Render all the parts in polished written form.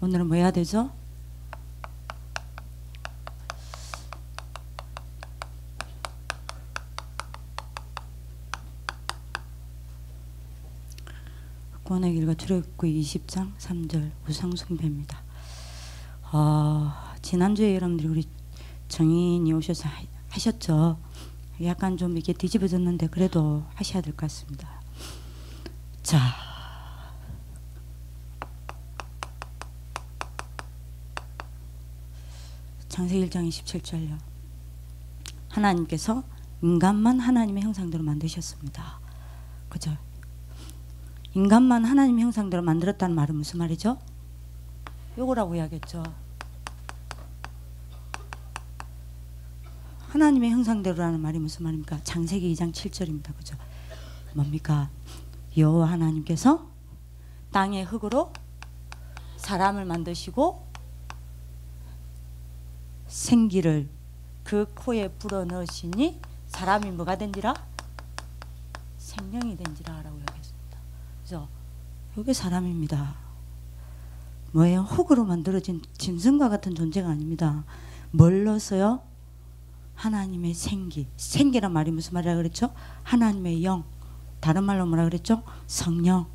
오늘은 뭐 해야 되죠? 구원의 길과 출애굽기 20장 3절 우상숭배입니다. 지난주에 여러분들이 우리 정인이 오셔서 하셨죠. 약간 좀 이렇게 뒤집어졌는데 그래도 하셔야 될 것 같습니다. 자, 창세기 1장 27절요. 하나님께서 인간만 하나님의 형상대로 만드셨습니다. 그죠? 인간만 하나님의 형상대로 만들었다는 말은 무슨 말이죠? 요거라고 해야겠죠. 하나님의 형상대로라는 말이 무슨 말입니까? 창세기 2장 7절입니다. 그죠? 뭡니까? 여호와 하나님께서 땅의 흙으로 사람을 만드시고 생기를 그 코에 불어넣으시니 사람이 뭐가 된지라? 생명이 된지라 라고 하겠습니다. 그죠? 이게 사람입니다. 뭐예요? 흙으로 만들어진 짐승과 같은 존재가 아닙니다. 뭘 넣었어요? 하나님의 생기. 생기란 말이 무슨 말이라 그랬죠? 하나님의 영. 다른 말로 뭐라 그랬죠? 성령.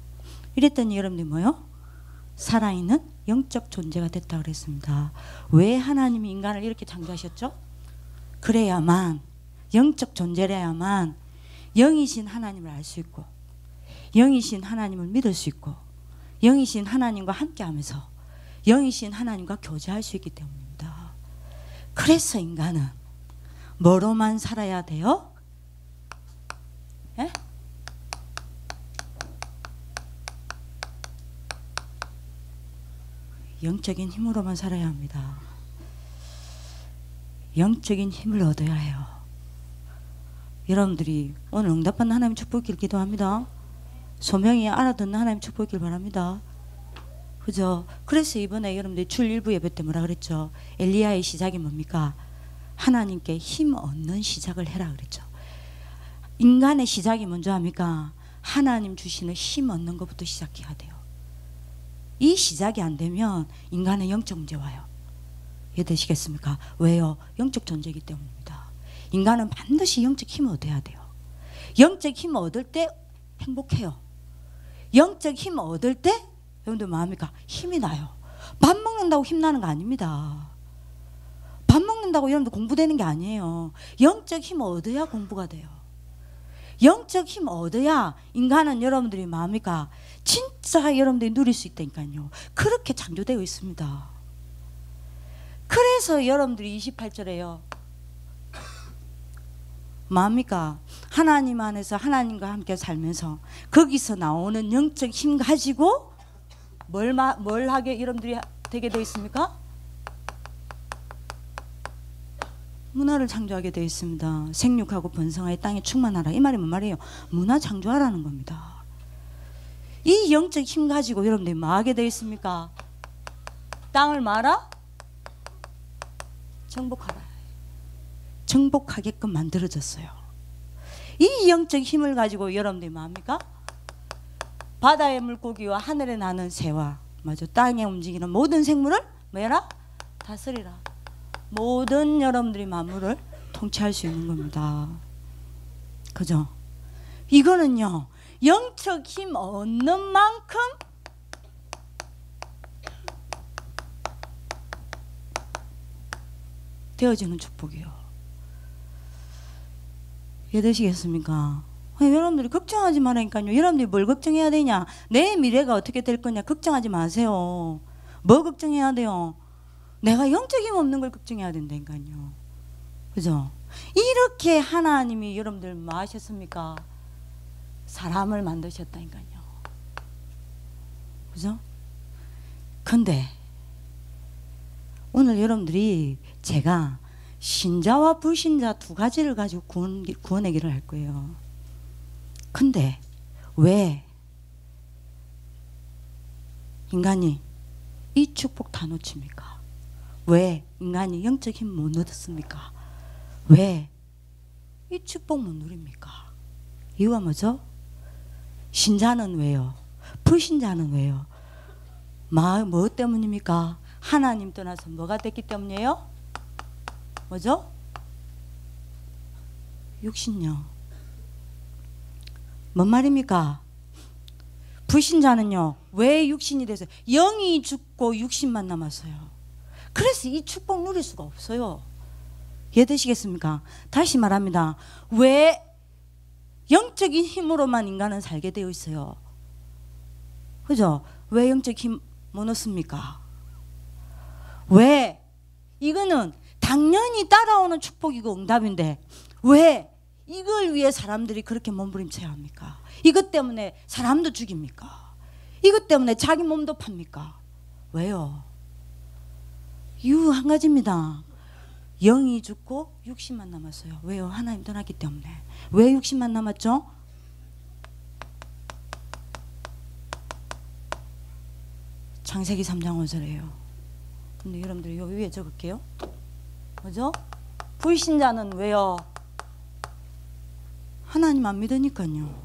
이랬더니 여러분들이 뭐요? 살아있는 영적 존재가 됐다 그랬습니다. 왜 하나님이 인간을 이렇게 창조하셨죠? 그래야만, 영적 존재라야만 영이신 하나님을 알 수 있고 영이신 하나님을 믿을 수 있고 영이신 하나님과 함께하면서 영이신 하나님과 교제할 수 있기 때문입니다. 그래서 인간은 뭐로만 살아야 돼요? 예? 영적인 힘으로만 살아야 합니다. 영적인 힘을 얻어야 해요. 여러분들이 오늘 응답받는 하나님 축복길 기도합니다. 소명이 알아듣는 하나님 축복길 바랍니다. 그죠? 그래서 이번에 여러분들이 출 일부 예배 때 뭐라 그랬죠? 엘리야의 시작이 뭡니까? 하나님께 힘 얻는 시작을 해라 그랬죠. 인간의 시작이 먼저 합니까? 하나님 주시는 힘 얻는 것부터 시작해야 돼요. 이 시작이 안 되면 인간은 영적 문제 와요. 이해되시겠습니까? 왜요? 영적 존재이기 때문입니다. 인간은 반드시 영적 힘을 얻어야 돼요. 영적 힘을 얻을 때 행복해요. 영적 힘을 얻을 때 여러분들 뭐합니까? 힘이 나요. 밥 먹는다고 힘나는 거 아닙니다. 밥 먹는다고 여러분들 공부되는 게 아니에요. 영적 힘을 얻어야 공부가 돼요. 영적 힘을 얻어야 인간은 여러분들이 뭐합니까? 진짜 여러분들이 누릴 수 있다니까요. 그렇게 창조되어 있습니다. 그래서 여러분들이 28절에요. 뭐합니까? 하나님 안에서 하나님과 함께 살면서 거기서 나오는 영적 힘 가지고 뭘 하게 여러분들이 되게 되어 있습니까? 문화를 창조하게 되어 있습니다. 생육하고 번성하여 땅에 충만하라. 이 말이 뭔 말이에요? 문화 창조하라는 겁니다. 이 영적 힘 가지고 여러분들이 뭐 하게 되어 있습니까? 땅을 말아? 정복하라. 정복하게끔 만들어졌어요. 이 영적 힘을 가지고 여러분들이 뭐합니까? 바다의 물고기와 하늘에 나는 새와 맞아 땅에 움직이는 모든 생물을 뭐해라? 다스리라. 모든 여러분들이 만물을 통치할 수 있는 겁니다. 그죠? 이거는요 영적 힘 얻는 만큼 되어지는 축복이에요. 이해되시겠습니까? 여러분들이 걱정하지 말라니까요. 여러분들이 뭘 걱정해야 되냐? 내 미래가 어떻게 될 거냐? 걱정하지 마세요. 뭐 걱정해야 돼요? 내가 영적 힘 없는 걸 걱정해야 된다니까요. 그죠? 이렇게 하나님이 여러분들 뭐 하셨습니까? 사람을 만드셨다니까요. 그죠? 근데 오늘 여러분들이 제가 신자와 불신자 두 가지를 가지고 구원의 길을 할 거예요. 근데 왜 인간이 이 축복 다 놓칩니까? 왜 인간이 영적 힘 못 얻었습니까? 왜 이 축복 못 누립니까? 이유가 뭐죠? 신자는 왜요? 불신자는 왜요? 뭐 때문입니까? 하나님 떠나서 뭐가 됐기 때문이에요? 뭐죠? 육신요. 뭔 말입니까? 불신자는요, 왜 육신이 돼서 영이 죽고 육신만 남았어요. 그래서 이 축복 누릴 수가 없어요. 이해되시겠습니까? 다시 말합니다. 왜 영적인 힘으로만 인간은 살게 되어 있어요? 그죠? 왜 영적 힘 못 얻습니까? 왜? 이거는 당연히 따라오는 축복이고 응답인데 왜 이걸 위해 사람들이 그렇게 몸부림쳐야 합니까? 이것 때문에 사람도 죽입니까? 이것 때문에 자기 몸도 팝니까? 왜요? 이유 한 가지입니다. 영이 죽고 육신만 남았어요. 왜요? 하나님 떠났기 때문에. 왜 육신만 남았죠? 창세기 3장 5절이에요. 근데 여러분들 요 위에 적을게요. 뭐죠? 불신자는 왜요? 하나님 안 믿으니까요.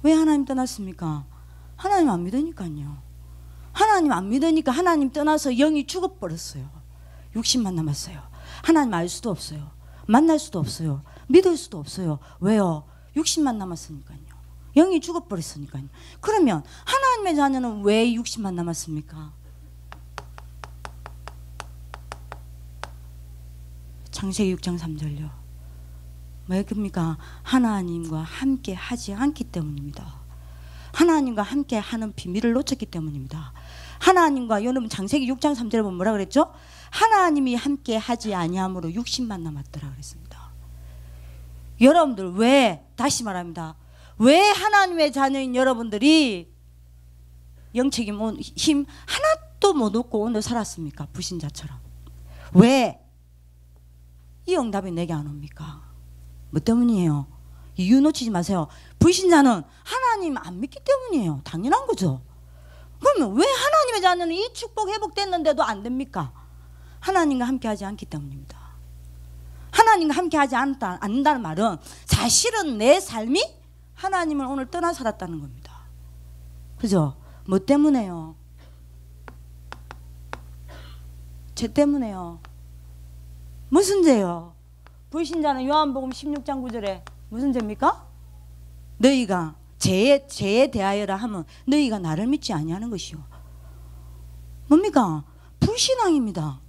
왜 하나님 떠났습니까? 하나님 안 믿으니까요. 하나님 안 믿으니까 하나님 떠나서 영이 죽어버렸어요. 육신만 남았어요. 하나님 알 수도 없어요. 만날 수도 없어요. 믿을 수도 없어요. 왜요? 육신만 남았으니까요. 영이 죽어버렸으니까요. 그러면 하나님의 자녀는 왜 육신만 남았습니까? 창세기 6장 3절요. 왜 그럽니까? 하나님과 함께 하지 않기 때문입니다. 하나님과 함께 하는 비밀을 놓쳤기 때문입니다. 하나님과, 여러분 창세기 6장 3절에 보면 뭐라 그랬죠? 하나님이 함께 하지 아니함으로 육신만 남았더라 그랬습니다. 여러분들 왜, 다시 말합니다. 왜 하나님의 자녀인 여러분들이 영적인 힘 하나도 못 얻고 오늘 살았습니까? 불신자처럼. 왜? 이 응답이 내게 안 옵니까? 뭐 때문이에요? 이유 놓치지 마세요. 불신자는 하나님 안 믿기 때문이에요. 당연한 거죠. 그러면 왜 하나님의 자녀는 이 축복 회복됐는데도 안 됩니까? 하나님과 함께 하지 않기 때문입니다. 하나님과 함께 하지 않는다는 말은 사실은 내 삶이 하나님을 오늘 떠나 살았다는 겁니다. 그죠? 뭐 때문에요? 죄 때문에요. 무슨 죄요? 불신자는 요한복음 16장 9절에 무슨 죄입니까? 너희가 죄에 대하여라 하면 너희가 나를 믿지 아니하는 것이요. 뭡니까? 불신앙입니다.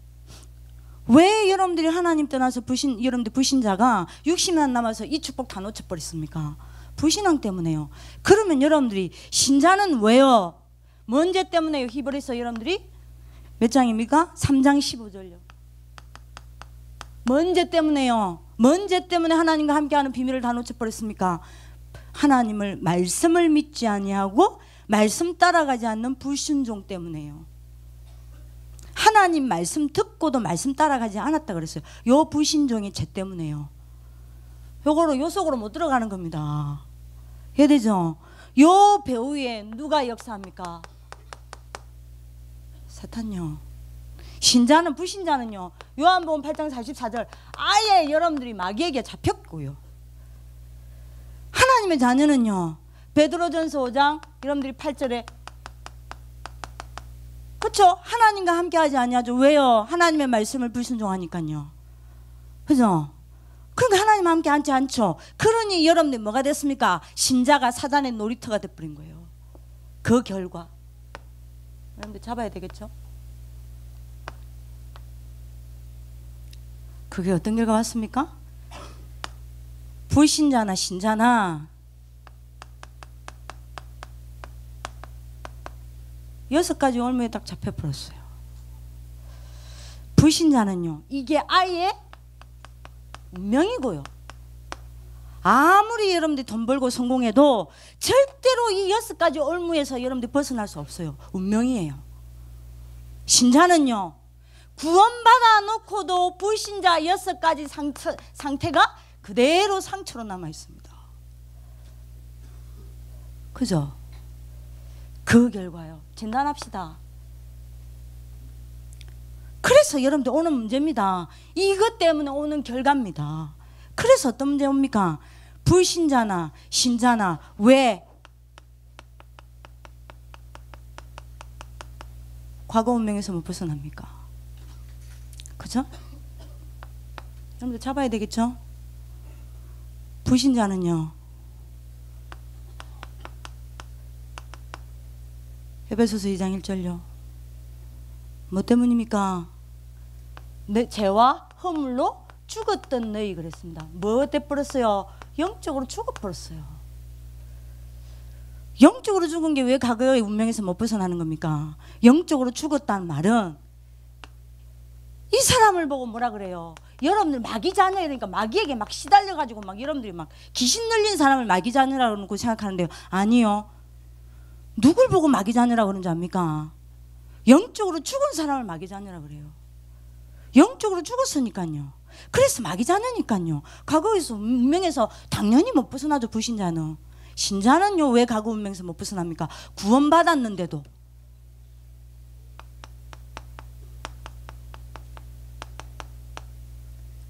왜 여러분들이 하나님 떠나서 여러분들 불신자가 육신만 남아서 이 축복 다 놓쳐버렸습니까? 불신앙 때문에요. 그러면 여러분들이 신자는 왜요? 뭔 죄 때문에요? 히브리서 여러분들이 몇 장입니까? 3장 15절요. 뭔 죄 때문에요? 뭔 죄 때문에 하나님과 함께하는 비밀을 다 놓쳐버렸습니까? 하나님을 말씀을 믿지 아니하고 말씀 따라가지 않는 불순종 때문에요. 하나님 말씀 듣고도 말씀 따라가지 않았다 그랬어요. 요 불신종의 죄 때문에요. 요거로 속으로 못 들어가는 겁니다. 이해되죠? 요 배후에 누가 역사합니까? 사탄요. 신자는, 불신자는요, 요한복음 8장 44절 아예 여러분들이 마귀에게 잡혔고요. 하나님의 자녀는요, 베드로전서 5장 여러분들이 8절에 그렇죠? 하나님과 함께 하지 아니하죠. 왜요? 하나님의 말씀을 불순종하니까요. 그죠? 그러니까 하나님과 함께 하지 않죠. 그러니 여러분들 뭐가 됐습니까? 신자가 사단의 놀이터가 돼버린 거예요. 그 결과 여러분들 잡아야 되겠죠? 그게 어떤 결과 왔습니까? 불신자나 신자나 6가지 올무에 딱 잡혀버렸어요. 불신자는요, 이게 아예 운명이고요. 아무리 여러분들이 돈 벌고 성공해도 절대로 이 6가지 올무에서 여러분들이 벗어날 수 없어요. 운명이에요. 신자는요, 구원받아 놓고도 불신자 6가지 상태가 그대로 상처로 남아 있습니다. 그죠? 그 결과요. 진단합시다. 그래서 여러분들 오는 문제입니다. 이것 때문에 오는 결과입니다. 그래서 어떤 문제 옵니까? 불신자나 신자나 왜 과거 운명에서 못 벗어납니까? 그죠? 여러분들 잡아야 되겠죠? 불신자는요, 에베소서 2장 1절요. 뭐 때문입니까? 내 죄와 허물로 죽었던 너희 그랬습니다. 뭐 돼버렸어요? 영적으로 죽어버렸어요. 영적으로 죽은 게 왜 과거의 운명에서 못 벗어나는 겁니까? 영적으로 죽었다는 말은 이 사람을 보고 뭐라 그래요? 여러분들 마귀 자녀 이러니까 마귀에게 막 시달려가지고 막 여러분들이 막 귀신 들린 사람을 마귀 자녀라고 생각하는데요. 아니요. 누굴 보고 마귀 자녀라고 그러는지 압니까? 영적으로 죽은 사람을 마귀 자녀라고 그래요. 영적으로 죽었으니까요. 그래서 마귀 자녀니까요. 과거에서 운명에서 당연히 못 벗어나죠. 불신자는. 신자는요, 왜 과거 운명에서 못 벗어납니까? 구원받았는데도.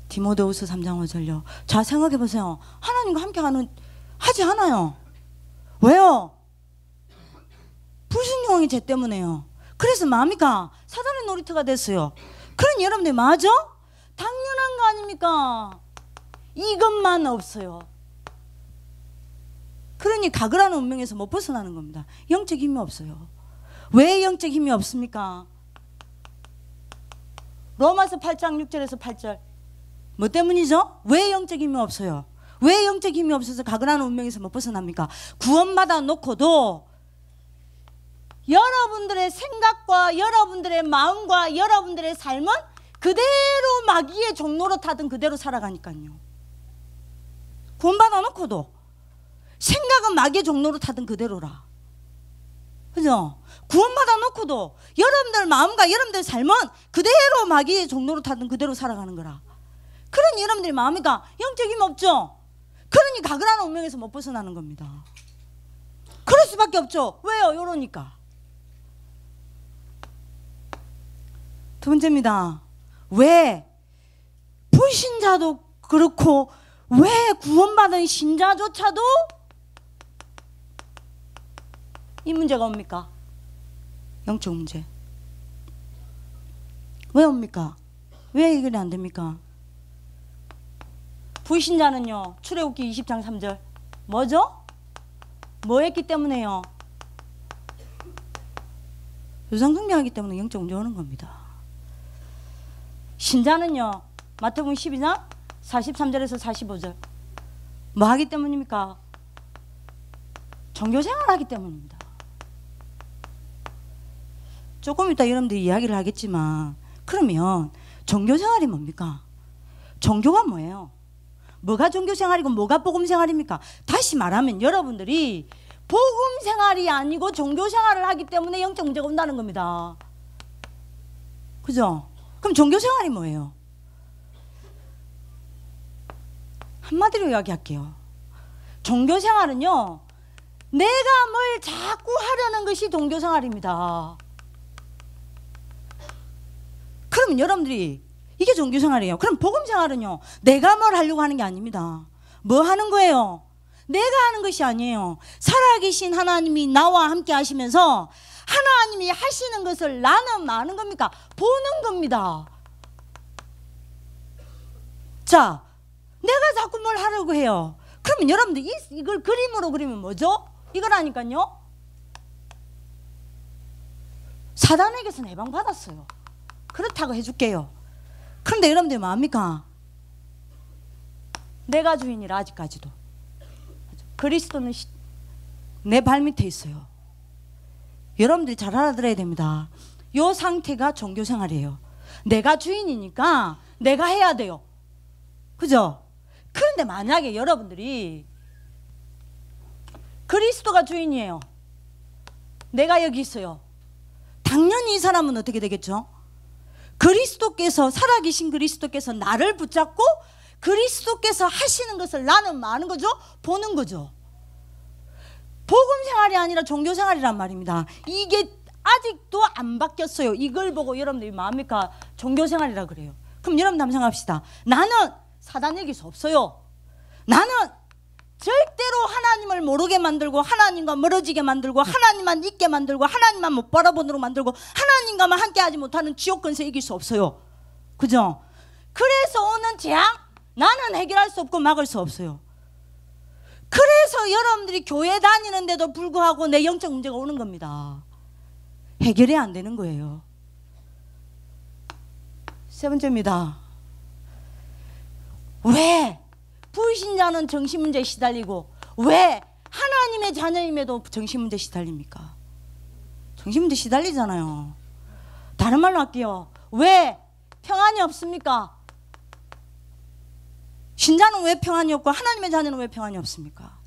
디모데후서 3장 5절요. 자, 생각해 보세요. 하나님과 함께 하지 않아요. 왜요? 불순종이 죄 때문에요. 그래서 뭡니까? 사단의 놀이터가 됐어요. 그런 여러분들 맞아? 당연한 거 아닙니까? 이것만 없어요. 그러니 과거라는 운명에서 못 벗어나는 겁니다. 영적 힘이 없어요. 왜 영적 힘이 없습니까? 로마서 8장 6절에서 8절. 뭐 때문이죠? 왜 영적 힘이 없어요? 왜 영적 힘이 없어서 과거라는 운명에서 못 벗어납니까? 구원받아 놓고도 여러분들의 생각과 여러분들의 마음과 여러분들의 삶은 그대로 마귀의 종로로 타든 그대로 살아가니까요. 구원받아 놓고도 생각은 마귀의 종로로 타든 그대로라. 그죠? 구원받아 놓고도 여러분들 마음과 여러분들 삶은 그대로 마귀의 종로로 타든 그대로 살아가는 거라. 그러니 여러분들이 마음이가 영적 힘 없죠? 그러니 과거라는 운명에서 못 벗어나는 겁니다. 그럴 수밖에 없죠. 왜요? 이러니까. 두 번째입니다. 왜 불신자도 그렇고 왜 구원받은 신자조차도 이 문제가 옵니까? 영적 문제. 왜 옵니까? 왜 해결이 안 됩니까? 불신자는요, 출애굽기 20장 3절 뭐죠? 뭐 했기 때문에요? 유상 숭배하기 때문에 영적 문제 오는 겁니다. 신자는요, 마태복음 12장 43절에서 45절 뭐 하기 때문입니까? 종교생활 하기 때문입니다. 조금 이따 여러분들이 이야기를 하겠지만, 그러면 종교생활이 뭡니까? 종교가 뭐예요? 뭐가 종교생활이고 뭐가 복음생활입니까? 다시 말하면 여러분들이 복음생활이 아니고 종교생활을 하기 때문에 영적 문제가 온다는 겁니다. 그죠? 그럼 종교생활이 뭐예요? 한마디로 이야기할게요. 종교생활은요, 내가 뭘 자꾸 하려는 것이 종교생활입니다. 그러면 여러분들이 이게 종교생활이에요. 그럼 복음생활은요, 내가 뭘 하려고 하는 게 아닙니다. 뭐 하는 거예요? 내가 하는 것이 아니에요. 살아계신 하나님이 나와 함께 하시면서 하나님이 하시는 것을 나는 뭐 하는 겁니까? 보는 겁니다. 자, 내가 자꾸 뭘 하려고 해요. 그러면 여러분들 이걸 그림으로 그리면 뭐죠? 이거라니까요. 사단에게서는 해방받았어요. 그렇다고 해줄게요. 그런데 여러분들 뭐합니까? 내가 주인이라 아직까지도. 그리스도는 내 발밑에 있어요. 여러분들이 잘 알아들어야 됩니다. 이 상태가 종교생활이에요. 내가 주인이니까 내가 해야 돼요. 그죠? 그런데 만약에 여러분들이 그리스도가 주인이에요. 내가 여기 있어요. 당연히 이 사람은 어떻게 되겠죠? 그리스도께서, 살아계신 그리스도께서 나를 붙잡고 그리스도께서 하시는 것을 나는 뭐 하는 거죠? 보는 거죠. 복음생활이 아니라 종교생활이란 말입니다. 이게 아직도 안 바뀌었어요. 이걸 보고 여러분들이 뭐합니까? 종교생활이라 그래요. 그럼 여러분 한번 생각합시다. 나는 사단 이길 수 없어요. 나는 절대로 하나님을 모르게 만들고 하나님과 멀어지게 만들고 하나님만 잊게 만들고 하나님만 못 바라보도록 만들고 하나님과만 함께하지 못하는 지옥 근세 이길 수 없어요. 그죠? 그래서 오는 재앙 나는 해결할 수 없고 막을 수 없어요. 그래서 여러분들이 교회 다니는데도 불구하고 내 영적 문제가 오는 겁니다. 해결이 안 되는 거예요. 세 번째입니다. 왜 불신자는 정신문제에 시달리고 왜 하나님의 자녀임에도 정신문제에 시달립니까? 정신문제 시달리잖아요. 다른 말로 할게요. 왜 평안이 없습니까? 신자는 왜 평안이 없고 하나님의 자녀는 왜 평안이 없습니까?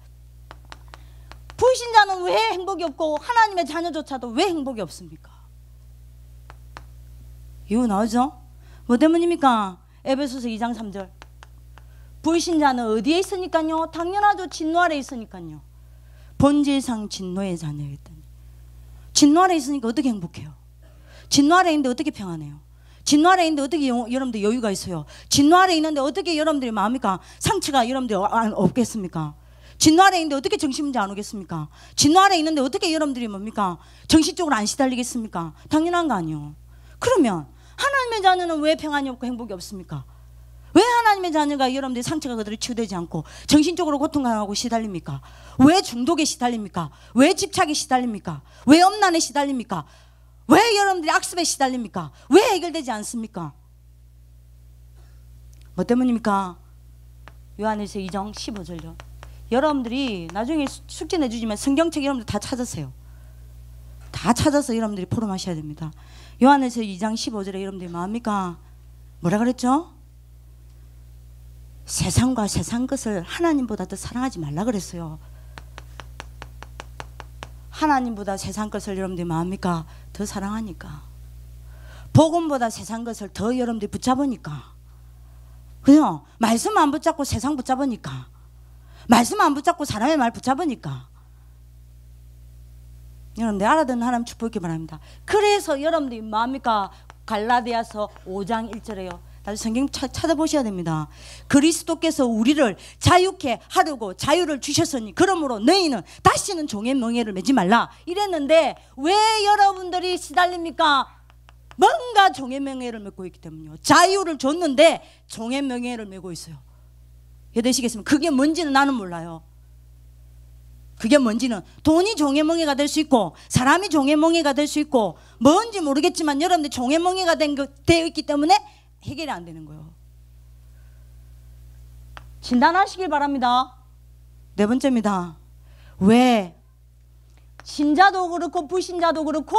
불신자는 왜 행복이 없고 하나님의 자녀조차도 왜 행복이 없습니까? 이유 나오죠? 뭐 때문입니까? 에베소서 2장 3절. 불신자는 어디에 있으니까요? 당연하죠. 진노 아래 있으니까요. 본질상 진노의 자녀였더니. 진노 아래 있으니까 어떻게 행복해요? 진노 아래 있는데 어떻게 평안해요? 진노 아래 있는데 어떻게 여러분들 여유가 있어요? 진노 아래 있는데 어떻게 여러분들이 마음입니까? 상처가 여러분들 없겠습니까? 진노 아래 있는데 어떻게 정신문제 안 오겠습니까? 진노 아래 있는데 어떻게 여러분들이 뭡니까? 정신적으로 안 시달리겠습니까? 당연한 거 아니에요. 그러면 하나님의 자녀는 왜 평안이 없고 행복이 없습니까? 왜 하나님의 자녀가 여러분들이 상처가 그대로 치유되지 않고 정신적으로 고통당하고 시달립니까? 왜 중독에 시달립니까? 왜 집착에 시달립니까? 왜 엄난에 시달립니까? 왜 여러분들이 악습에 시달립니까? 왜 해결되지 않습니까? 뭐 때문입니까? 요한일서 2장 15절요. 여러분들이 나중에 숙제 내주지만 성경책 여러분들 다 찾으세요. 다 찾아서 여러분들이 포럼하셔야 됩니다. 요한일서 2장 15절에 여러분들이 뭐합니까? 뭐라 그랬죠? 세상과 세상 것을 하나님보다 더 사랑하지 말라 그랬어요. 하나님보다 세상 것을 여러분들이 뭐합니까? 더 사랑하니까. 복음보다 세상 것을 더 여러분들이 붙잡으니까. 그죠? 말씀 안 붙잡고 세상 붙잡으니까. 말씀 안 붙잡고 사람의 말 붙잡으니까. 여러분들 알아듣는 하나님 축복하기 바랍니다. 그래서 여러분들이 뭐합니까? 갈라디아서 5장 1절에요. 다시 성경 찾아보셔야 됩니다. 그리스도께서 우리를 자유케 하려고 자유를 주셨으니 그러므로 너희는 다시는 종의 멍에를 매지 말라 이랬는데 왜 여러분들이 시달립니까? 뭔가 종의 멍에를 메고 있기 때문이요. 자유를 줬는데 종의 멍에를 메고 있어요. 이해되시겠습니까? 그게 뭔지는 나는 몰라요. 그게 뭔지는 돈이 종의 멍에가 될 수 있고 사람이 종의 멍에가 될 수 있고 뭔지 모르겠지만 여러분들 종의 멍에가 되어 있기 때문에 해결이 안 되는 거예요. 진단하시길 바랍니다. 네 번째입니다. 왜 신자도 그렇고 불신자도 그렇고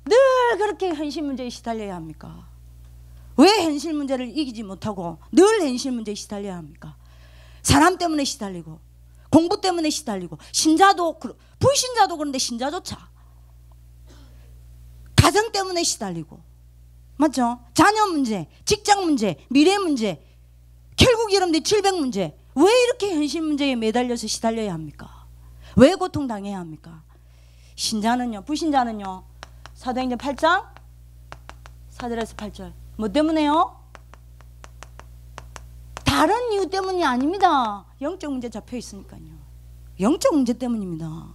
늘 그렇게 현실 문제에 시달려야 합니까? 왜 현실 문제를 이기지 못하고 늘 현실 문제에 시달려야 합니까? 사람 때문에 시달리고 공부 때문에 시달리고 신자도 불신자도 그런데 신자조차 가정 때문에 시달리고 맞죠? 자녀 문제, 직장 문제, 미래 문제, 결국 여러분들 질병 문제. 왜 이렇게 현실 문제에 매달려서 시달려야 합니까? 왜 고통당해야 합니까? 신자는요, 불신자는요. 사도행전 8장 4절에서 8절. 뭐 때문에요? 다른 이유 때문이 아닙니다. 영적 문제 잡혀 있으니까요. 영적 문제 때문입니다.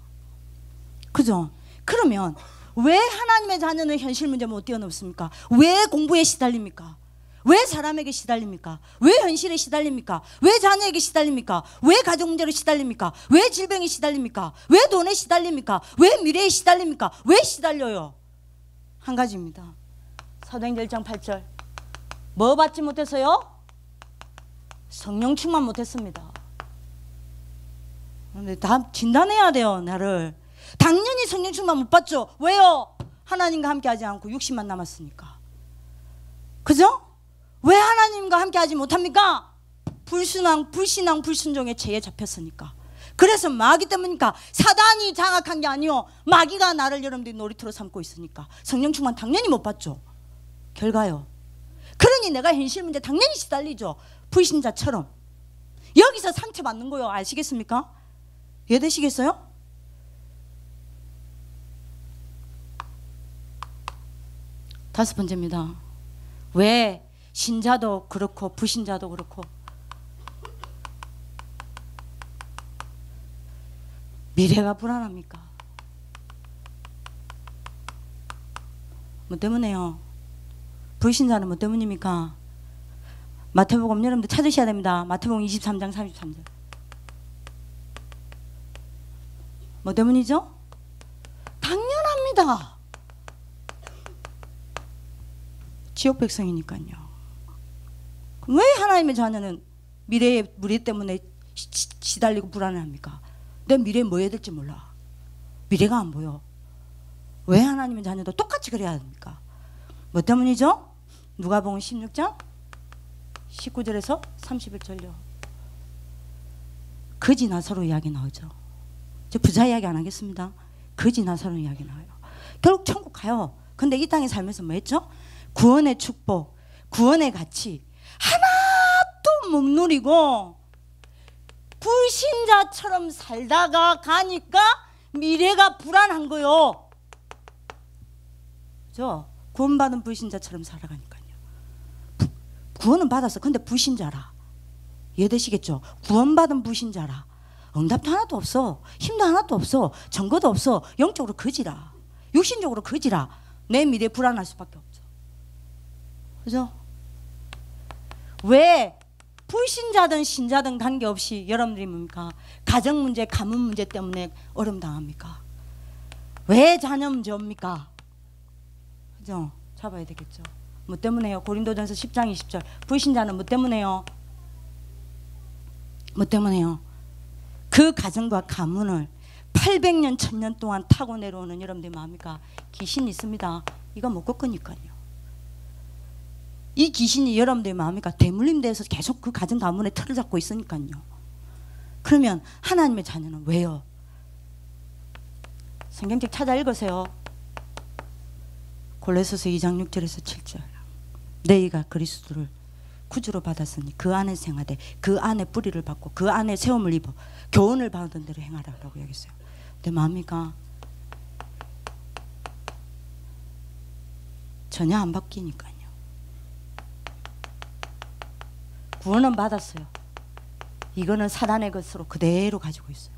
그죠? 그러면 왜 하나님의 자녀는 현실 문제 못 뛰어넘습니까? 왜 공부에 시달립니까? 왜 사람에게 시달립니까? 왜 현실에 시달립니까? 왜 자녀에게 시달립니까? 왜 가족 문제로 시달립니까? 왜 질병에 시달립니까? 왜 돈에 시달립니까? 왜 미래에 시달립니까? 왜 시달려요? 한 가지입니다. 사도행전 1장 8절. 뭐 받지 못해서요? 성령 충만 못했습니다. 근데 다 진단해야 돼요. 나를. 당연히 성령 충만 못 받죠. 왜요? 하나님과 함께 하지 않고 육신만 남았으니까. 그죠? 왜 하나님과 함께 하지 못합니까? 불신앙, 불순종의 죄에 잡혔으니까. 그래서 마귀 때문이니까. 사단이 장악한 게 아니요. 마귀가 나를 여러분들이 놀이터로 삼고 있으니까. 성령 충만 당연히 못 받죠. 결과요. 그러니 내가 현실 문제 당연히 시달리죠. 불신자처럼. 여기서 상처받는 거요. 아시겠습니까? 이해되시겠어요? 다섯 번째입니다. 왜 신자도 그렇고 불신자도 그렇고 미래가 불안합니까? 뭐 때문에요? 불신자는 뭐 때문입니까? 마태복음 여러분들 찾으셔야 됩니다. 마태복음 23장 33절. 뭐 때문이죠? 당연합니다. 지옥 백성이니까요. 왜 하나님의 자녀는 미래 때문에 시달리고 불안해합니까? 내 미래에 뭐 해야 될지 몰라. 미래가 안 보여. 왜 하나님의 자녀도 똑같이 그래야 합니까? 뭐 때문이죠? 누가복음 16장 19절에서 31절요. 거지 나사로 이야기 나오죠. 저 부자 이야기 안 하겠습니다. 거지 나사로 이야기 나와요. 결국 천국 가요. 근데 이 땅에 살면서 뭐 했죠? 구원의 축복, 구원의 가치 하나도 못 누리고 불신자처럼 살다가 가니까 미래가 불안한 거요. 그죠? 구원받은 불신자처럼 살아가니까요. 구원은 받았어. 근데 불신자라. 이해되시겠죠? 구원받은 불신자라. 응답도 하나도 없어. 힘도 하나도 없어. 증거도 없어. 영적으로 거지라. 육신적으로 거지라. 내 미래 불안할 수밖에 없죠. 그죠? 왜 불신자든 신자든 관계없이 여러분들이 뭡니까? 가정 문제, 가문 문제 때문에 어려움 당합니까? 왜 자녀 문제 옵니까? 그죠? 잡아야 되겠죠. 뭐 때문에요? 고린도전서 10장 20절. 불신자는 뭐 때문에요? 뭐 때문에요? 그 가정과 가문을 800년, 1000년 동안 타고 내려오는 여러분들이 뭡니까? 귀신이 있습니다. 이거 못 꺾으니까요. 이 귀신이 여러분들이 뭡니까? 대물림대에서 계속 그 가정 가문의 틀을 잡고 있으니까요. 그러면 하나님의 자녀는 왜요? 성경책 찾아 읽으세요. 골로새서 2장 6절에서 7절. 너희가 그리스도를 구주로 받았으니 그 안에 생하되 그 안에 뿌리를 받고 그 안에 세움을 입어 교훈을 받은 대로 행하라고 여기어요. 근데 뭡니까? 전혀 안 바뀌니까요. 구원은 받았어요. 이거는 사단의 것으로 그대로 가지고 있어요.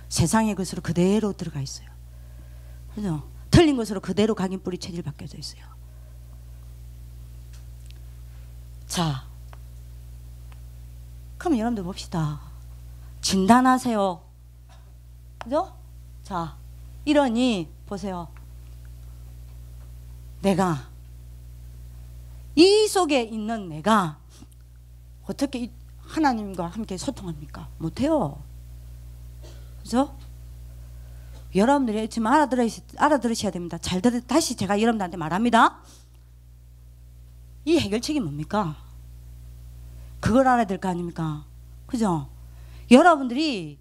세상의 것으로 그대로 들어가 있어요. 그죠? 틀린 것으로 그대로 각인 뿌리 체질 바뀌어져 있어요. 자, 그럼 여러분들 봅시다. 진단하세요. 그죠? 자, 이러니 보세요. 내가 이 속에 있는 내가 어떻게 하나님과 함께 소통합니까? 못해요. 그죠? 여러분들이 지금 알아들으셔야 됩니다. 다시 제가 여러분들한테 말합니다. 이 해결책이 뭡니까? 그걸 알아야 될 거 아닙니까? 그죠? 여러분들이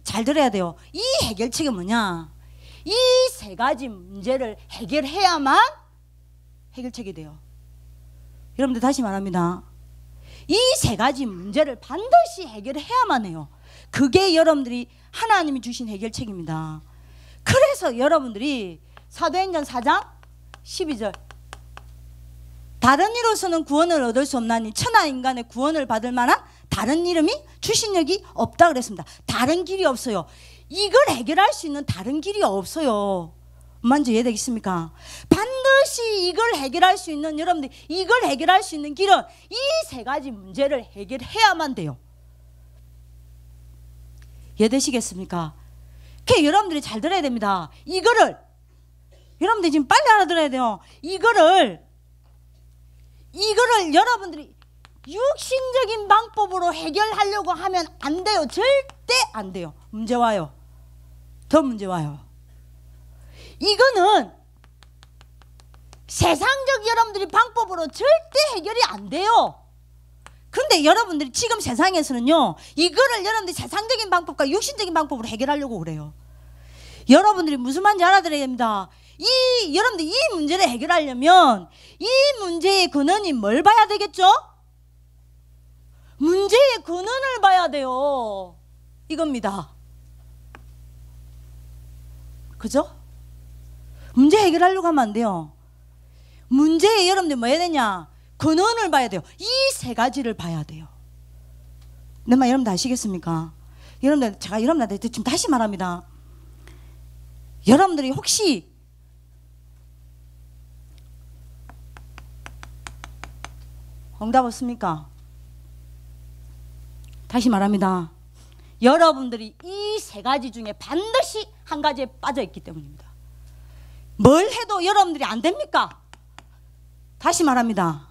잘 들어야 돼요. 이 해결책이 뭐냐? 이 세 가지 문제를 해결해야만 해결책이 돼요. 여러분들 다시 말합니다. 이 세 가지 문제를 반드시 해결해야만 해요. 그게 여러분들이 하나님이 주신 해결책입니다. 그래서 여러분들이 사도행전 4장 12절 다른 이로서는 구원을 얻을 수 없나니 천하 인간의 구원을 받을 만한 다른 이름이 주신 여기 없다 그랬습니다. 다른 길이 없어요. 이걸 해결할 수 있는 다른 길이 없어요. 먼저 이해되겠습니까? 반드시 이걸 해결할 수 있는 여러분들 이걸 해결할 수 있는 길은 이 세 가지 문제를 해결해야만 돼요. 이해되시겠습니까? 여러분들이 잘 들어야 됩니다. 이거를 여러분들이 지금 빨리 알아들어야 돼요. 이거를 여러분들이 육신적인 방법으로 해결하려고 하면 안 돼요. 절대 안 돼요. 문제 와요. 더 문제 와요. 이거는 세상적 여러분들이 방법으로 절대 해결이 안 돼요. 근데 여러분들이 지금 세상에서는요, 이거를 여러분들이 세상적인 방법과 육신적인 방법으로 해결하려고 그래요. 여러분들이 무슨 말인지 알아들어야 됩니다. 여러분들 이 문제를 해결하려면 이 문제의 근원이 뭘 봐야 되겠죠? 문제의 근원을 봐야 돼요. 이겁니다. 그죠? 문제 해결하려고 하면 안 돼요. 문제에 여러분들 뭐 해야 되냐? 근원을 봐야 돼요. 이 세 가지를 봐야 돼요. 내 말 여러분들 아시겠습니까? 여러분들, 제가 여러분들한테 지금 다시 말합니다. 여러분들이 혹시 응답 없습니까? 다시 말합니다. 여러분들이 이 세 가지 중에 반드시 한 가지에 빠져 있기 때문입니다. 뭘 해도 여러분들이 안 됩니까? 다시 말합니다.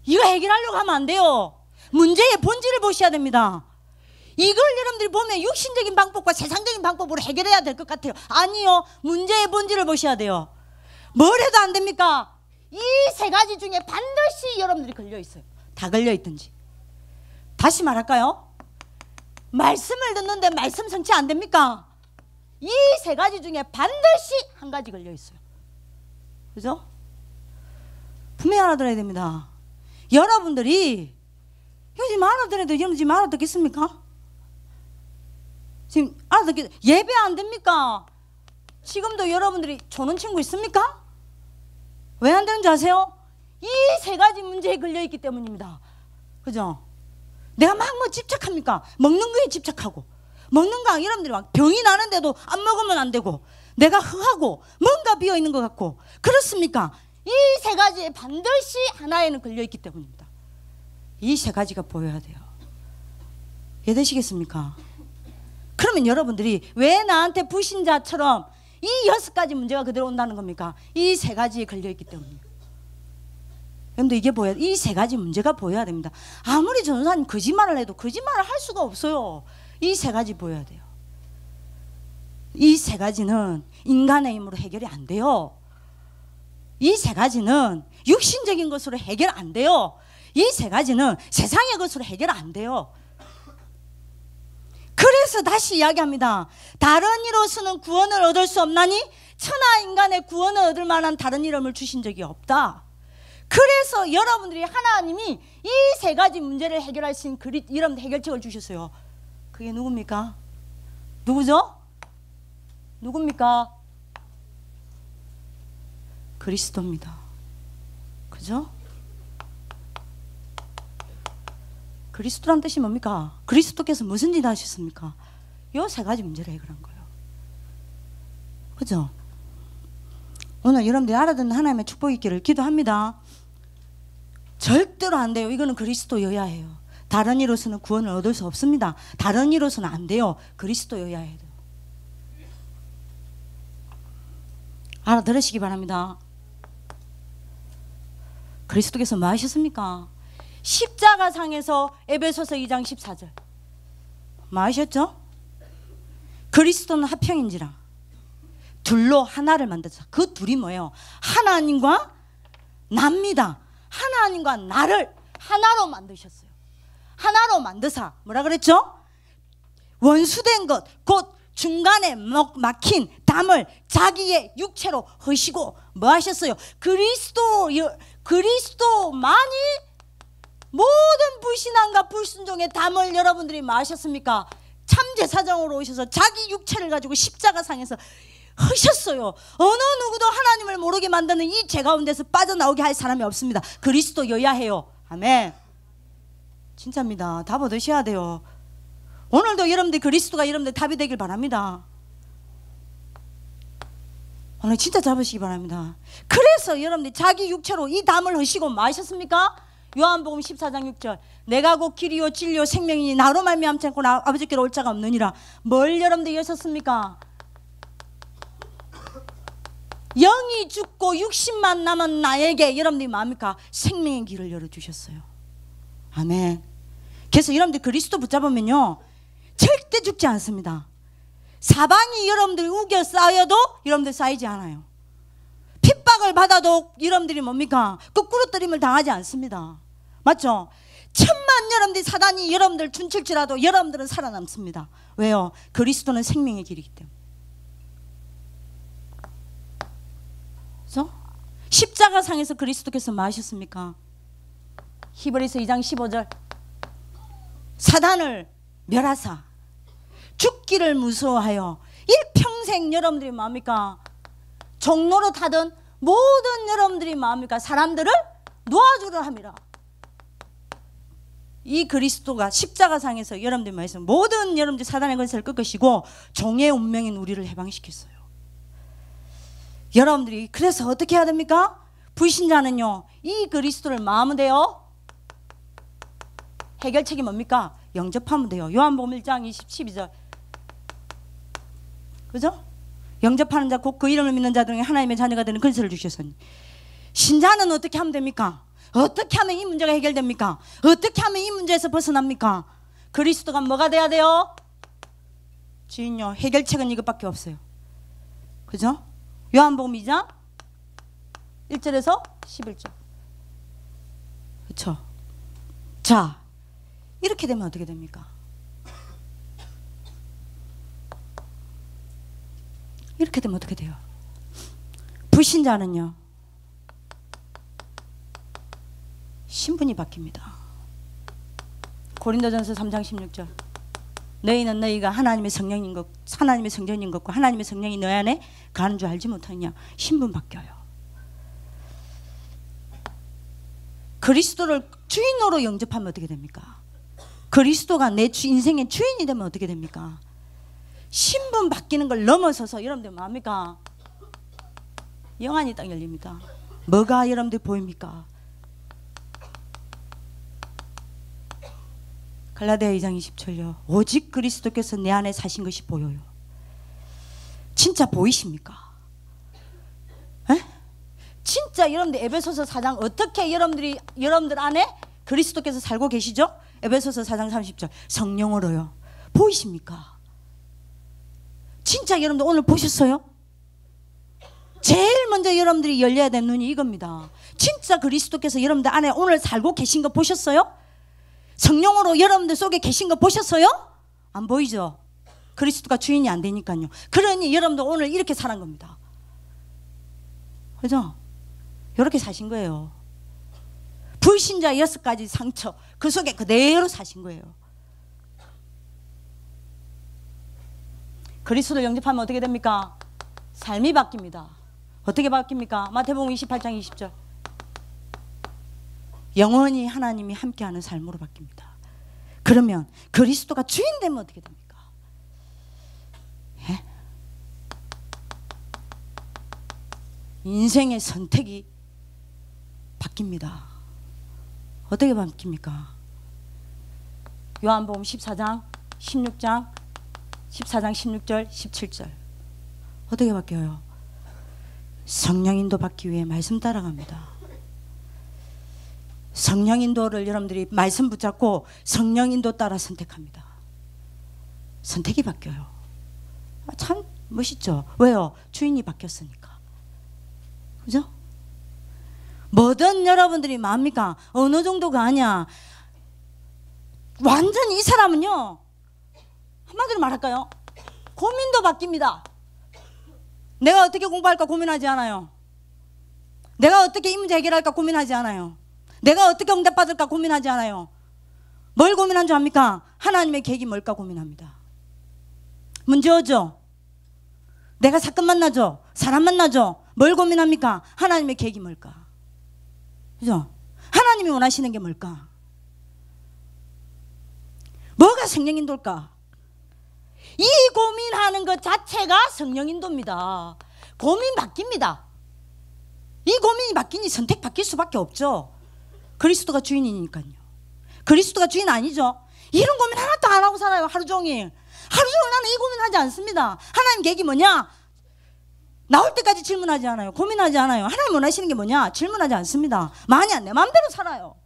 이거 해결하려고 하면 안 돼요. 문제의 본질을 보셔야 됩니다. 이걸 여러분들이 보면 육신적인 방법과 세상적인 방법으로 해결해야 될 것 같아요. 아니요. 문제의 본질을 보셔야 돼요. 뭘 해도 안 됩니까? 이 세 가지 중에 반드시 여러분들이 걸려 있어요. 다 걸려 있든지. 다시 말할까요? 말씀을 듣는데 말씀 성취 안 됩니까? 이 세 가지 중에 반드시 한 가지 걸려 있어요. 그죠? 분명히 알아들어야 됩니다. 여러분들이 이거 지금 알아들어도 여러분 지금 알아듣겠습니까? 지금 알아듣겠, 예배 안 됩니까? 지금도 여러분들이 조는 친구 있습니까? 왜 안 되는지 아세요? 이 세 가지 문제에 걸려있기 때문입니다. 그죠? 내가 막 뭐 집착합니까? 먹는 거에 집착하고, 먹는 거 여러분들이 막 병이 나는데도 안 먹으면 안 되고, 내가 흥하고 뭔가 비어있는 것 같고, 그렇습니까? 이 세 가지에 반드시 하나에는 걸려있기 때문입니다. 이 세 가지가 보여야 돼요. 이해되시겠습니까? 그러면 여러분들이 왜 나한테 불신자처럼 이 6가지 문제가 그대로 온다는 겁니까? 이 세 가지에 걸려있기 때문이에요. 여러분들 이게 보여야, 이 세 가지 문제가 보여야 됩니다. 아무리 전도사님 거짓말을 해도 거짓말을 할 수가 없어요. 이 세 가지 보여야 돼요. 이 세 가지는 인간의 힘으로 해결이 안 돼요. 이 세 가지는 육신적인 것으로 해결 안 돼요. 이 세 가지는 세상의 것으로 해결 안 돼요. 그래서 다시 이야기합니다. 다른 이로서는 구원을 얻을 수 없나니 천하 인간의 구원을 얻을 만한 다른 이름을 주신 적이 없다. 그래서 여러분들이 하나님이 이 세 가지 문제를 해결할 수 있는 이런 해결책을 주셨어요. 그게 누굽니까? 누구죠? 누굽니까? 그리스도입니다. 그죠? 그리스도란 뜻이 뭡니까? 그리스도께서 무슨 일 하셨습니까? 이 세 가지 문제를 해결한 거예요. 그죠? 오늘 여러분들이 알아듣는 하나님의 축복이 있기를 기도합니다. 절대로 안 돼요. 이거는 그리스도여야 해요. 다른 이로서는 구원을 얻을 수 없습니다. 다른 이로서는 안 돼요. 그리스도여야 해요. 알아들으시기 바랍니다. 그리스도께서 뭐 하셨습니까? 십자가상에서 에베소서 2장 14절 뭐 하셨죠? 그리스도는 합형인지라 둘로 하나를 만드사. 그 둘이 뭐예요? 하나님과 나입니다. 하나님과 나를 하나로 만드셨어요. 하나로 만드사 뭐라 그랬죠? 원수된 것 곧 중간에 막힌 담을 자기의 육체로 허시고 뭐 하셨어요? 그리스도만이 모든 불신앙과 불순종의 담을 여러분들이 뭐 하셨습니까? 참제사장으로 오셔서 자기 육체를 가지고 십자가상에서 하셨어요. 어느 누구도 하나님을 모르게 만드는 이 죄 가운데서 빠져나오게 할 사람이 없습니다. 그리스도여야 해요. 아멘. 진짜입니다. 답 얻으셔야 돼요. 오늘도 여러분들 그리스도가 여러분들 답이 되길 바랍니다. 오늘 진짜 잡으시기 바랍니다. 그래서 여러분들 자기 육체로 이 담을 하시고 뭐 하셨습니까? 요한복음 14장 6절 내가 곧 길이요 진리요 생명이니 나로 말미암지 않고 아버지께로 올 자가 없느니라. 뭘 여러분들 여셨습니까? 영이 죽고 육신만 남은 나에게 여러분들이 뭡니까? 생명의 길을 열어주셨어요. 아멘. 그래서 여러분들 그리스도 붙잡으면요 절대 죽지 않습니다. 사방이 여러분들 우겨 쌓여도 여러분들 쌓이지 않아요. 핍박을 받아도 여러분들이 뭡니까? 거꾸로뜨림을 당하지 않습니다. 맞죠? 천만 여러분들이 사단이 여러분들 춤출지라도 여러분들은 살아남습니다. 왜요? 그리스도는 생명의 길이기 때문에. 그래서 십자가상에서 그리스도께서 뭐 하셨습니까? 히브리서 2장 15절 사단을 멸하사 죽기를 무서워하여 일평생 여러분들이 뭡니까? 종로로 타던 모든 여러분들이 뭡니까? 사람들을 놓아주려 함이라. 이 그리스도가 십자가상에서 여러분들 말씀 모든 여러분들 사단의 권세를 꺾으시고 종의 운명인 우리를 해방시켰어요. 여러분들이 그래서 어떻게 해야 됩니까? 불신자는요, 이 그리스도를 마음은 돼요. 해결책이 뭡니까? 영접하면 돼요. 요한복음 1장 12절. 그죠? 영접하는 자 곧 그 이름을 믿는 자 중에 하나님의 자녀가 되는 근세를 주셨으니. 신자는 어떻게 하면 됩니까? 어떻게 하면 이 문제가 해결됩니까? 어떻게 하면 이 문제에서 벗어납니까? 그리스도가 뭐가 돼야 돼요? 주인요, 해결책은 이것밖에 없어요. 그죠? 요한복음 2장 1절에서 11절. 그렇죠? 자, 이렇게 되면 어떻게 됩니까? 이렇게 되면 어떻게 돼요? 불신자는요, 신분이 바뀝니다. 고린도전서 3장 16절. 너희는 너희가 하나님의 성령인 것, 하나님의 성전인 것과 하나님의 성령이 너희 안에 가는 줄 알지 못하느냐. 신분 바뀌어요. 그리스도를 주인으로 영접하면 어떻게 됩니까? 그리스도가 내 인생의 주인이 되면 어떻게 됩니까? 신분 바뀌는 걸 넘어서서 여러분들 뭐합니까? 영안이 딱 열립니다. 뭐가 여러분들 보입니까? 갈라디아 2장 20절요. 오직 그리스도께서 내 안에 사신 것이 보여요. 진짜 보이십니까? 에? 진짜 여러분들 에베소서 4장 어떻게 여러분들 안에 그리스도께서 살고 계시죠? 에베소서 4장 30절. 성령으로요. 보이십니까? 진짜 여러분들 오늘 보셨어요? 제일 먼저 여러분들이 열려야 되는 눈이 이겁니다. 진짜 그리스도께서 여러분들 안에 오늘 살고 계신 거 보셨어요? 성령으로 여러분들 속에 계신 거 보셨어요? 안 보이죠? 그리스도가 주인이 안 되니까요. 그러니 여러분들 오늘 이렇게 사는 겁니다. 그죠? 이렇게 사신 거예요. 불신자 6가지 상처 그 속에 그대로 사신 거예요. 그리스도를 영접하면 어떻게 됩니까? 삶이 바뀝니다. 어떻게 바뀝니까? 마태복음 28장 20절. 영원히 하나님이 함께하는 삶으로 바뀝니다. 그러면 그리스도가 주인 되면 어떻게 됩니까? 예? 인생의 선택이 바뀝니다. 어떻게 바뀝니까? 요한복음 14장 16장 14장 16절 17절. 어떻게 바뀌어요? 성령인도 받기 위해 말씀 따라갑니다. 성령인도를 여러분들이 말씀 붙잡고 성령인도 따라 선택합니다. 선택이 바뀌어요. 참 멋있죠? 왜요? 주인이 바뀌었으니까. 그죠? 뭐든 여러분들이 뭡니까? 어느 정도가 아니야. 완전히 이 사람은요, 한마디로 말할까요? 고민도 바뀝니다. 내가 어떻게 공부할까 고민하지 않아요. 내가 어떻게 이 문제 해결할까 고민하지 않아요. 내가 어떻게 응답받을까 고민하지 않아요. 뭘 고민한 줄 압니까? 하나님의 계획이 뭘까 고민합니다. 문제 오죠? 내가 사건 만나죠? 사람 만나죠? 뭘 고민합니까? 하나님의 계획이 뭘까? 그죠? 하나님이 원하시는 게 뭘까? 뭐가 성령인도일까? 이 고민하는 것 자체가 성령인도입니다. 고민 바뀝니다. 이 고민이 바뀌니 선택 바뀔 수밖에 없죠. 그리스도가 주인이니까요. 그리스도가 주인 아니죠. 이런 고민 하나도 안 하고 살아요. 하루 종일. 하루 종일 나는 이 고민하지 않습니다. 하나님 계획이 뭐냐? 나올 때까지 질문하지 않아요. 고민하지 않아요. 하나님 원하시는 게 뭐냐? 질문하지 않습니다. 만약 내 마음대로 살아요.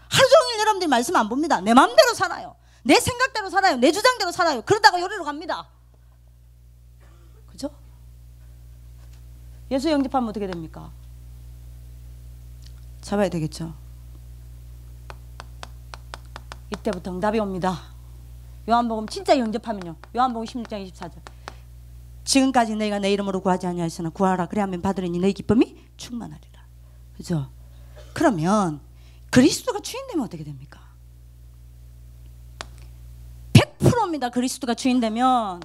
하루 종일 여러분들이 말씀 안 봅니다. 내 마음대로 살아요. 내 생각대로 살아요. 내 주장대로 살아요. 그러다가 요리로 갑니다. 그죠? 예수 영접하면 어떻게 됩니까? 잡아야 되겠죠. 이때부터 응답이 옵니다. 요한복음 진짜 영접하면요. 요한복음 16장 24절. 지금까지 너희가 내 이름으로 구하지 아니하였으나 구하라 그리하면 받으리니 너희 기쁨이 충만하리라. 그죠? 그러면 그리스도가 주인 되면 어떻게 됩니까? 100%입니다. 그리스도가 주인 되면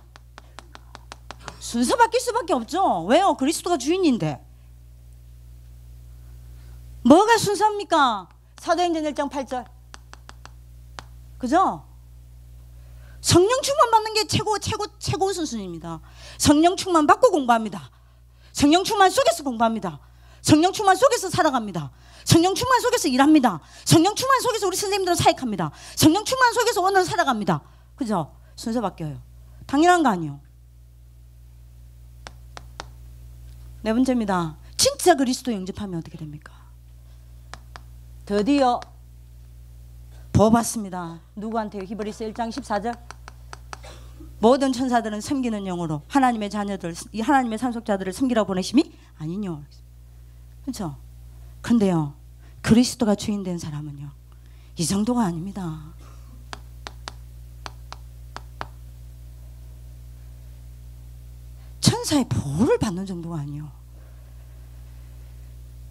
순서 바뀔 수밖에 없죠. 왜요? 그리스도가 주인인데. 뭐가 순서입니까? 사도행전 1장 8절. 그죠? 성령 충만 받는 게 최고 수순입니다. 성령 충만 받고 공부합니다. 성령 충만 속에서 공부합니다. 성령 충만 속에서 살아갑니다. 성령 충만 속에서 일합니다. 성령 충만 속에서 우리 선생님들은 사역합니다. 성령 충만 속에서 오늘 살아갑니다. 그죠? 순서 바뀌어요. 당연한 거 아니에요. 네 번째입니다. 진짜 그리스도 영접하면 어떻게 됩니까? 드디어 보호받습니다. 누구한테요? 히브리서 1장 14절. 모든 천사들은 섬기는 영으로 하나님의 자녀들, 이 하나님의 상속자들을 섬기라고 보내심이 아니뇨. 그렇죠? 근데요, 그리스도가 주인 된 사람은요, 이 정도가 아닙니다. 천사의 보호를 받는 정도가 아니요.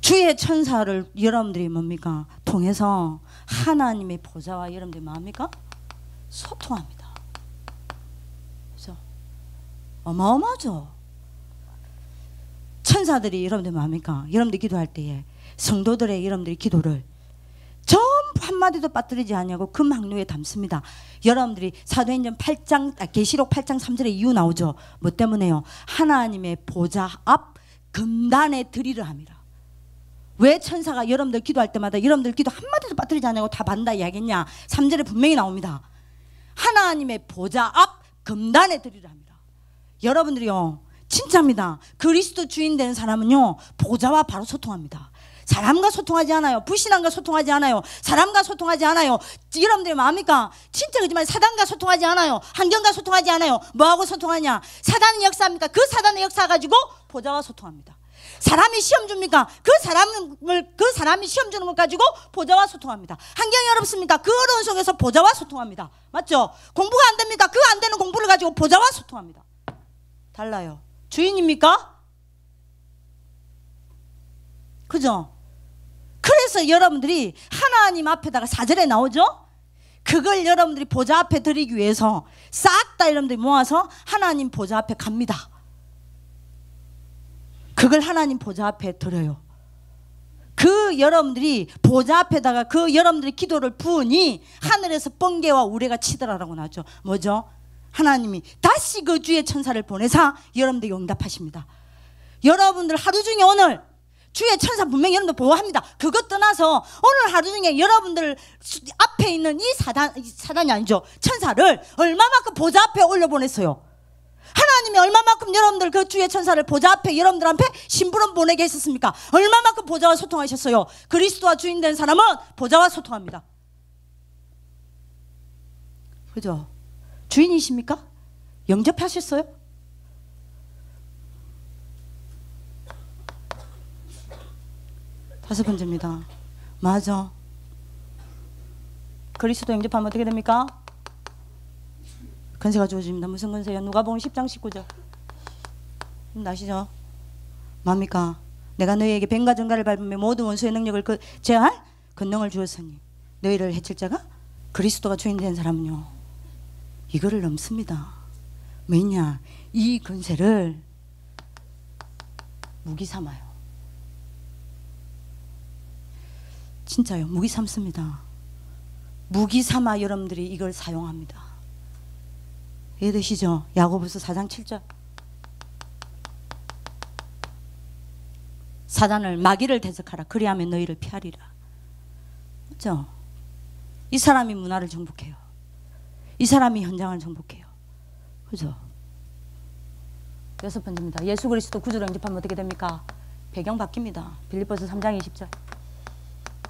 주의 천사를 여러분들이 뭡니까? 통해서 하나님의 보좌와 여러분들이 뭡니까? 소통합니다. 그죠? 어마어마하죠? 천사들이 여러분들 뭡니까? 여러분들이 기도할 때에 성도들의 여러분들의 기도를 전부 한마디도 빠뜨리지 않냐고 금 항로에 담습니다. 여러분들이 사도행전 8장, 계시록 8장 3절에 이유 나오죠. 뭐 때문에요? 하나님의 보좌 앞 금단에 드리려 합니다. 왜 천사가 여러분들 기도할 때마다 여러분들 기도 한마디도 빠뜨리지 않냐고 다 받는다 이야기했냐? 3절에 분명히 나옵니다. 하나님의 보좌 앞 금단에 드리려 합니다. 여러분들이요, 진짜입니다. 그리스도 주인 되는 사람은요, 보좌와 바로 소통합니다. 사람과 소통하지 않아요. 불신앙과 소통하지 않아요. 사람과 소통하지 않아요. 여러분들이 뭡니까? 진짜 그지만 사단과 소통하지 않아요. 환경과 소통하지 않아요. 뭐하고 소통하냐? 사단의 역사입니까? 그 사단의 역사 가지고 보좌와 소통합니다. 사람이 시험 줍니까? 그 사람이 시험 주는 것 가지고 보좌와 소통합니다. 환경이 어렵습니까? 그 어려운 속에서 보좌와 소통합니다. 맞죠? 공부가 안 됩니까? 그 안 되는 공부를 가지고 보좌와 소통합니다. 달라요. 주인입니까? 그죠? 그래서 여러분들이 하나님 앞에다가 4절에 나오죠? 그걸 여러분들이 보좌 앞에 드리기 위해서 싹 다 여러분들이 모아서 하나님 보좌 앞에 갑니다. 그걸 하나님 보좌 앞에 드려요. 그 여러분들이 보좌 앞에다가 그 여러분들의 기도를 부으니 하늘에서 번개와 우레가 치더라라고 나왔죠. 뭐죠? 하나님이 다시 그 주의 천사를 보내사 여러분들에게 응답하십니다. 여러분들 하루 중에 오늘 주의 천사 분명히 여러분들 보호합니다. 그것 떠나서 오늘 하루 중에 여러분들 앞에 있는 이 사단이 아니죠. 천사를 얼마만큼 보좌 앞에 올려보냈어요. 하나님이 얼마만큼 여러분들 그 주의 천사를 보좌 앞에 여러분들 앞에 심부름 보내게 했었습니까? 얼마만큼 보좌와 소통하셨어요. 그리스도와 주인 된 사람은 보좌와 소통합니다. 그죠? 주인이십니까? 영접하셨어요? 다섯 번째입니다. 맞아. 그리스도 영접하면 어떻게 됩니까? 권세가 주어집니다. 무슨 권세요? 누가복음 10장 19절. 아시죠? 뭡니까? 내가 너희에게 뱀과 전갈을 밟으며 모든 원수의 능력을 제어할 권능을 주었으니 너희를 해칠 자가 그리스도가 주인 된 사람은요, 이거를 넘습니다. 왜냐? 이 권세를 무기 삼아요. 진짜요. 무기 삼습니다. 무기 삼아 여러분들이 이걸 사용합니다. 이해되시죠? 야고보서 4장 7절. 사단을 마귀를 대적하라. 그리하면 너희를 피하리라. 그렇죠? 이 사람이 문화를 정복해요. 이 사람이 현장을 정복해요. 그죠? 여섯 번째입니다. 예수 그리스도 구주를 영접하면 어떻게 됩니까? 배경 바뀝니다. 빌립보서 3장 20절.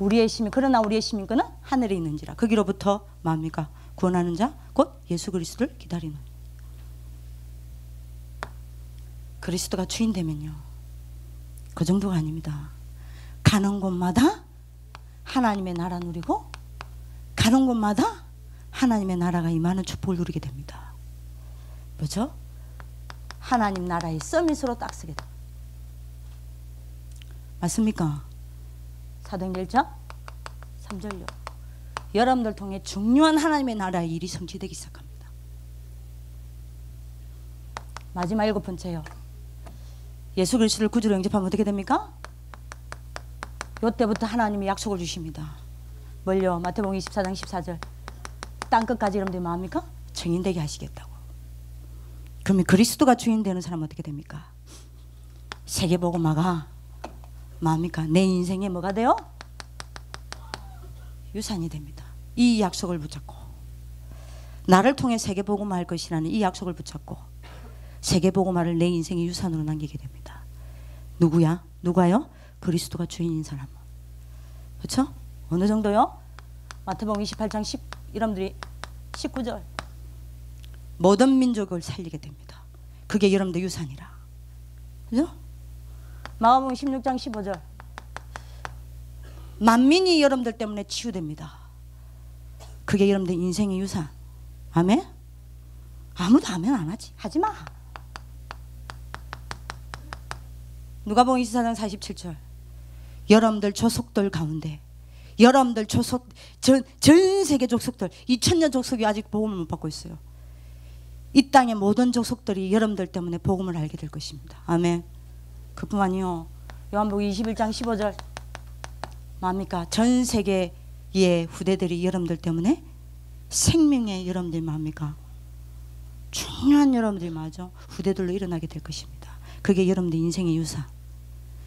우리의 시민, 그러나 우리의 시민권은 하늘에 있는지라. 거기로부터 뭡니까? 구원하는 자 곧 예수 그리스도를 기다리는. 그리스도가 주인 되면요, 그 정도가 아닙니다. 가는 곳마다 하나님의 나라 누리고, 가는 곳마다 하나님의 나라가 임하는 축복을 누리게 됩니다. 뭐죠? 하나님 나라의 서밋으로 딱 서게 됩니다. 맞습니까? 사도행전 1장 3절요. 여러분들 통해 중요한 하나님의 나라의 일이 성취되기 시작합니다. 마지막 일곱 번째요. 예수 그리스도를 구주로 영접하면 어떻게 됩니까? 이때부터 하나님이 약속을 주십니다. 뭘요? 마태복음 24장 14절. 땅끝까지 여러분들 뭐합니까? 증인되게 하시겠다고. 그러면 그리스도가 주인 되는 사람은 어떻게 됩니까? 세계복음화가 뭐합니까? 내 인생에 뭐가 돼요? 유산이 됩니다. 이 약속을 붙잡고 나를 통해 세계복음화할 것이라는 이 약속을 붙잡고 세계복음화를 내 인생의 유산으로 남기게 됩니다. 누구야? 누가요? 그리스도가 주인인 사람. 그렇죠? 어느 정도요? 마태복음 28장 10 여러분들이 19절 모든 민족을 살리게 됩니다. 그게 여러분들 유산이라. 그죠? 마가복음 16장 15절 만민이 여러분들 때문에 치유됩니다. 그게 여러분들 인생의 유산. 아멘? 아무도 아멘 안 하지. 하지 마. 누가복음 24장 47절 여러분들 족속들 가운데 여러분들 족속 전 세계 족속들 2000년 족속이 아직 복음을 못 받고 있어요. 이 땅의 모든 족속들이 여러분들 때문에 복음을 알게 될 것입니다. 아멘. 그뿐만이요. 요한복음 21장 15절 뭡니까? 전 세계의 후대들이 여러분들 때문에 생명의 여러분들 뭡니까? 중요한 여러분들이 맞아 후대들로 일어나게 될 것입니다. 그게 여러분들 인생의 유산.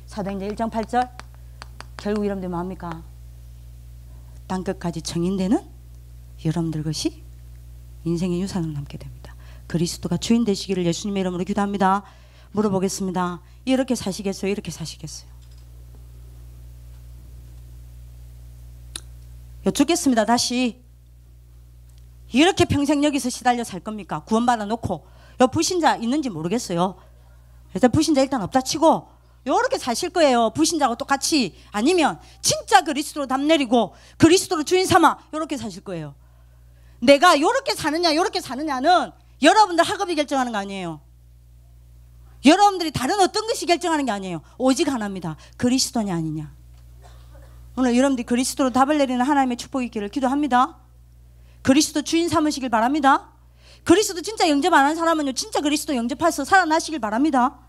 사도행전 1장 8절 결국 여러분들 뭡니까? 땅끝까지 정인되는 여러분들 것이 인생의 유산으로 남게 됩니다. 그리스도가 주인 되시기를 예수님의 이름으로 기도합니다. 물어보겠습니다. 이렇게 사시겠어요? 이렇게 사시겠어요? 여쭙겠습니다. 다시 이렇게 평생 여기서 시달려 살 겁니까? 구원받아 놓고 불신자 있는지 모르겠어요. 일단 불신자 일단 없다 치고 요렇게 사실 거예요. 불신자하고 똑같이. 아니면 진짜 그리스도로 담 내리고 그리스도로 주인 삼아 요렇게 사실 거예요. 내가 요렇게 사느냐 요렇게 사느냐는 여러분들 학업이 결정하는 거 아니에요. 여러분들이 다른 어떤 것이 결정하는 게 아니에요. 오직 하나입니다. 그리스도냐 아니냐. 오늘 여러분들이 그리스도로 답을 내리는 하나님의 축복이 있기를 기도합니다. 그리스도 주인 삼으시길 바랍니다. 그리스도 진짜 영접 안 한 사람은요 진짜 그리스도 영접해서 살아나시길 바랍니다.